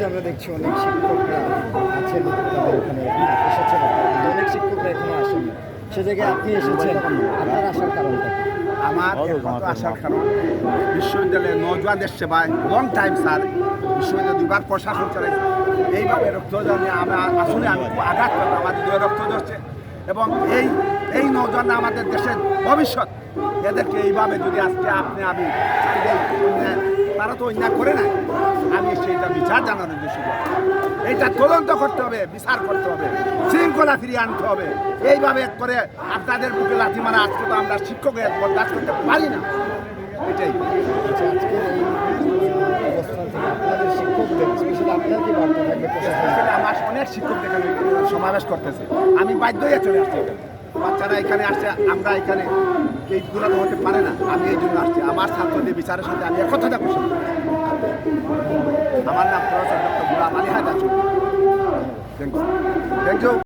আমরা দেখছি অনেক শিক্ষকরা আছেন, তাদের ওখানে এসেছেন, অনেক শিক্ষকরা এখনো আসেনি। সে জায়গায় আপনি এসেছেন, আপনার আসার কারণটা কি? আমার একমাত্র আসার কারণ বিশ্ববিদ্যালয়ে নজওয়ানদের সেবায় লং টাইম স্যার বিশ্ববিদ্যালয় দুবার প্রশাসন চালাইছে। এইভাবে রক্তদান নিয়ে আসলে আমি খুব আঘাত করবো। আমাদের দুই রক্ত ধরছে এবং এই নজওয়ানরা আমাদের দেশের ভবিষ্যৎ। এদেরকে এইভাবে যদি আজকে আপনি আমি তারা তো অন্যায় করে নাই, আমি সেইটা বিচার জানানোর উদ্দেশ্য এইটা তদন্ত করতে হবে, বিচার করতে হবে, শৃঙ্খলা ফিরিয়ে আনতে হবে। এইভাবে করে আপনাদের বুকে লাথি মারা আজকে তো আমরা শিক্ষকের বরদাস্ত করতে পারি না। এটাই আচ্ছা, আজকের এই অবস্থান থেকে আপনাদের শিক্ষকদের স্পেশালি আপনার কি বার্তা থাকবে প্রশাসনের? আমার অনেক শিক্ষক এখানে সমাবেশ করতেছে, আমি বাধ্য হয়ে চলে আসছি এখানে। বাচ্চারা এখানে আসছে, আমরা এখানে এইগুলো হতে পারে না, আমি এই জন্য আসছি। আমার ছাত্রদের বিচারের সাথে আমি একথাটা পোষণ করি। আমার নাম professor doctor Gulam Ali Haider. Thank you.